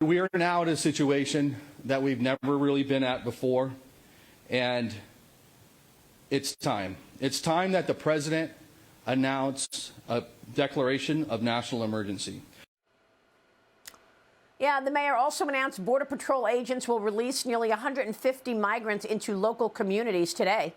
We are now in a situation that we've never really been at before, and it's time. It's time that the president announce a declaration of national emergency. Yeah, the mayor also announced Border Patrol agents will release nearly 150 migrants into local communities today,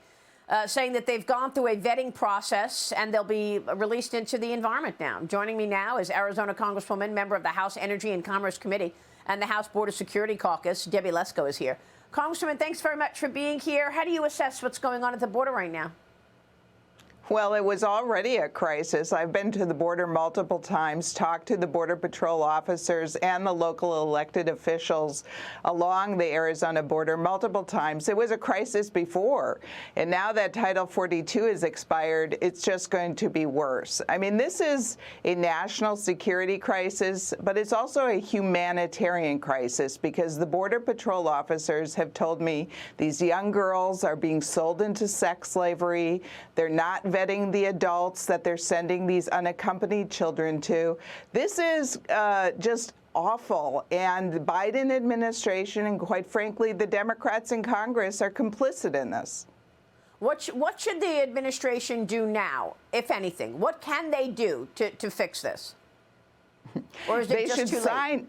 saying that they've gone through a vetting process and they'll be released into the environment now. Joining me now is Arizona Congresswoman, member of the House Energy and Commerce Committee and the House Border Security Caucus. Debbie Lesko is here. Congresswoman, thanks very much for being here. How do you assess what's going on at the border right now? Well, it was already a crisis. I've been to the border multiple times, talked to the Border Patrol officers and the local elected officials along the Arizona border multiple times. It was a crisis before. And now that Title 42 is expired, it's just going to be worse. I mean, this is a national security crisis, but it's also a humanitarian crisis because the Border Patrol officers have told me these young girls are being sold into sex slavery. They're not vetting the adults that they're sending these unaccompanied children to. This is just awful, and the Biden administration and, quite frankly, the Democrats in Congress are complicit in this. What should the administration do now, if anything? What can they do to fix this? Or is it just too late?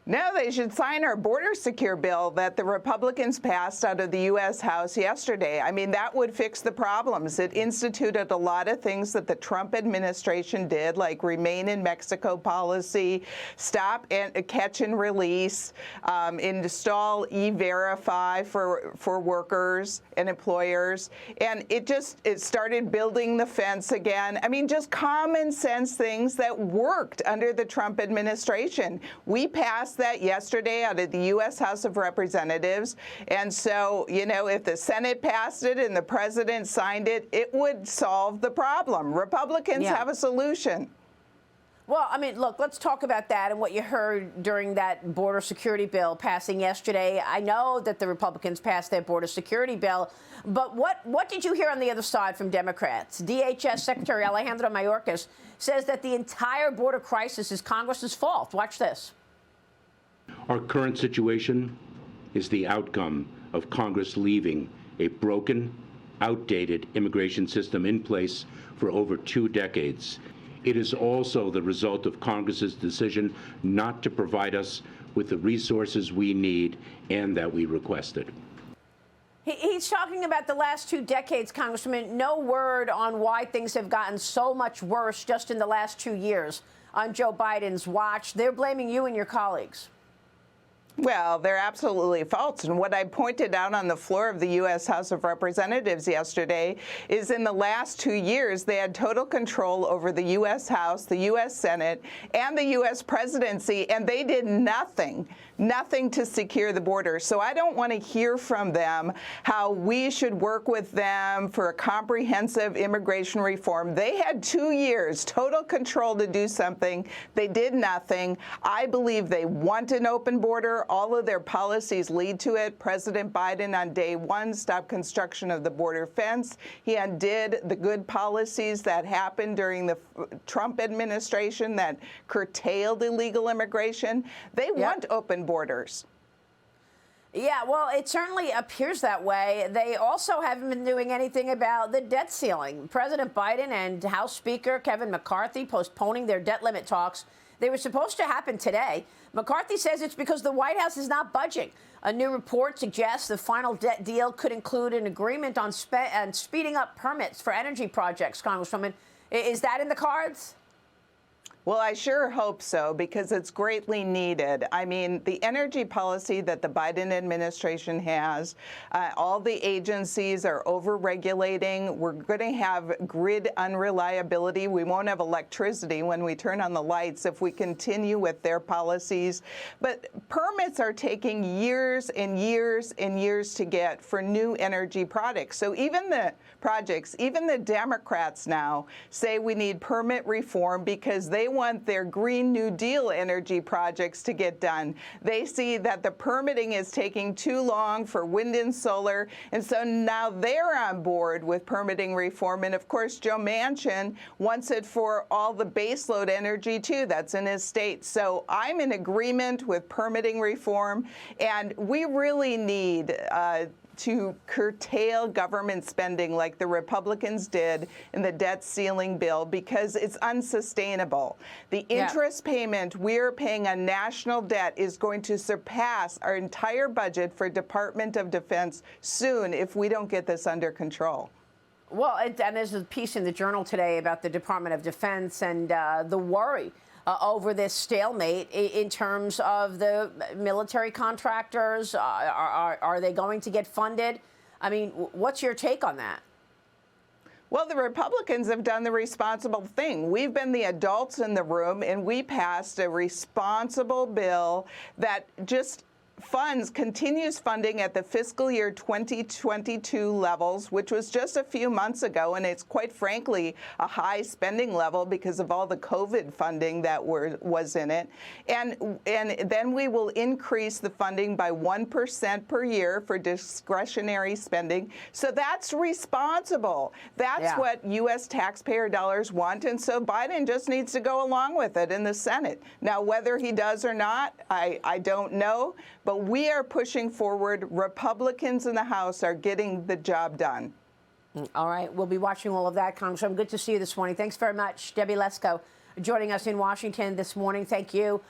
No, they should sign our border secure bill that the Republicans passed out of the U.S. House yesterday. I mean, that would fix the problems. It instituted a lot of things that the Trump administration did, like remain in Mexico policy, stop and catch and release, install E-Verify for workers and employers. And it started building the fence again. I mean, just common sense things that worked under the Trump administration. We passed that yesterday out of the U.S. House of Representatives. And so, you know, if the Senate passed it and the president signed it, it would solve the problem. Republicans have a solution. Well, I mean, look, let's talk about that and what you heard during that border security bill passing yesterday. I know that the Republicans passed their border security bill, but what did you hear on the other side from Democrats? DHS Secretary Mayorkas says that the entire border crisis is Congress's fault. Watch this. Our current situation is the outcome of Congress leaving a broken, outdated immigration system in place for over 2 decades. It is also the result of Congress's decision not to provide us with the resources we need and that we requested. He's talking about the last 2 decades, Congressman. No word on why things have gotten so much worse just in the last 2 years on Joe Biden's watch. They're blaming you and your colleagues. Well, they're absolutely false. And what I pointed out on the floor of the U.S. House of Representatives yesterday is in the last 2 years, they had total control over the U.S. House, the U.S. Senate, and the U.S. presidency, and they did nothing to secure the border. So I don't want to hear from them how we should work with them for a comprehensive immigration reform. They had 2 years, total control to do something. They did nothing. I believe they want an open border. All of their policies lead to it. President Biden on day 1 stopped construction of the border fence. He undid the good policies that happened during the Trump administration that curtailed illegal immigration. They want open borders. Yeah, well, it certainly appears that way. They also haven't been doing anything about the debt ceiling. President Biden and House Speaker Kevin McCarthy postponing their debt limit talks. They were supposed to happen today. McCarthy says it's because the White House is not budging. A new report suggests the final debt deal could include an agreement on speeding up permits for energy projects, Congresswoman. Is that in the cards? Well, I sure hope so, because it's greatly needed. I mean, the energy policy that the Biden administration has, all the agencies are over-regulating. We're going to have grid unreliability. We won't have electricity when we turn on the lights if we continue with their policies. But permits are taking years and years and years to get for new energy products. So even the Democrats now say we need permit reform because they want their Green New Deal energy projects to get done. They see that the permitting is taking too long for wind and solar, and so now they're on board with permitting reform. And of course, Joe Manchin wants it for all the baseload energy too. That's in his state. So I'm in agreement with permitting reform, and we really need to curtail government spending like the Republicans did in the debt ceiling bill, because it's unsustainable. The interest payment we're paying on national debt is going to surpass our entire budget for Department of Defense soon if we don't get this under control. Well, and there's a piece in the Journal today about the Department of Defense and the worry over this stalemate in terms of the military contractors. Are they going to get funded? I mean, what's your take on that? Well, the Republicans have done the responsible thing. We've been the adults in the room, and we passed a responsible bill that just continues funding at the fiscal year 2022 levels, which was just a few months ago, and it's quite frankly a high spending level because of all the COVID funding that was in it. And then we will increase the funding by 1% per year for discretionary spending. So that's responsible. That's what U.S. taxpayer dollars want, and so Biden just needs to go along with it in the Senate. Now, whether he does or not, I don't know. But we are pushing forward. Republicans in the House are getting the job done. All right. We'll be watching all of that, Congresswoman. Good to see you this morning. Thanks very much. Debbie Lesko joining us in Washington this morning. Thank you.